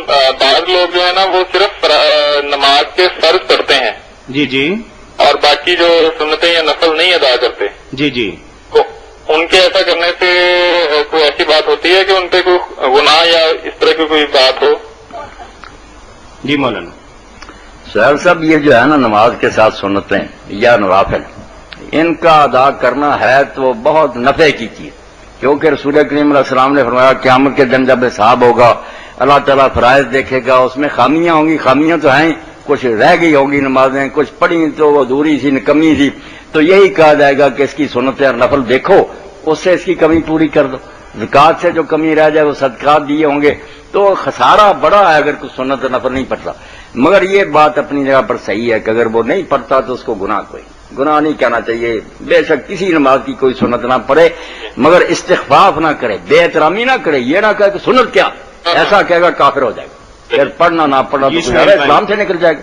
بعض لوگ جو ہے نا وہ صرف نماز کے فرض پڑھتے ہیں جی جی اور باقی جو سنتیں یا نفل نہیں ادا کرتے. جی جی تو ان کے ایسا کرنے سے کوئی ایسی بات ہوتی ہے کہ ان پہ کوئی گناہ یا اس طرح کی کوئی بات ہو؟ جی مولانا. سہیل صاحب یہ جو ہے نا نماز کے ساتھ سنتیں یا نوافل ان کا ادا کرنا ہے تو بہت نفع کی چیز، کیونکہ رسول کریم علیہ السلام نے فرمایا قیامت کے دن جب حساب ہوگا اللہ تعالیٰ فرائض دیکھے گا، اس میں خامیاں ہوں گی، خامیاں تو ہیں، کچھ رہ گئی ہوگی نمازیں، کچھ پڑھی تو وہ ادھوری سی کمی تھی، تو یہی کہا جائے گا کہ اس کی سنتیں اور نفل دیکھو، اس سے اس کی کمی پوری کر دو. زکوٰۃ سے جو کمی رہ جائے وہ صدقات دیے ہوں گے، تو خسارہ بڑا ہے اگر کوئی سنت نفل نہیں پڑتا. مگر یہ بات اپنی جگہ پر صحیح ہے کہ اگر وہ نہیں پڑھتا تو اس کو گناہ نہیں کہنا چاہیے. بے شک کسی نماز کی کوئی سنت نہ پڑھے، مگر استخفاف نہ کرے، بے احترامی نہ کرے، یہ نہ کہے کہ سنت کیا، ایسا کہے گا کافر ہو جائے گا. پھر پڑھنا نہ پڑھنا تو اسلام سے نکل جائے گا.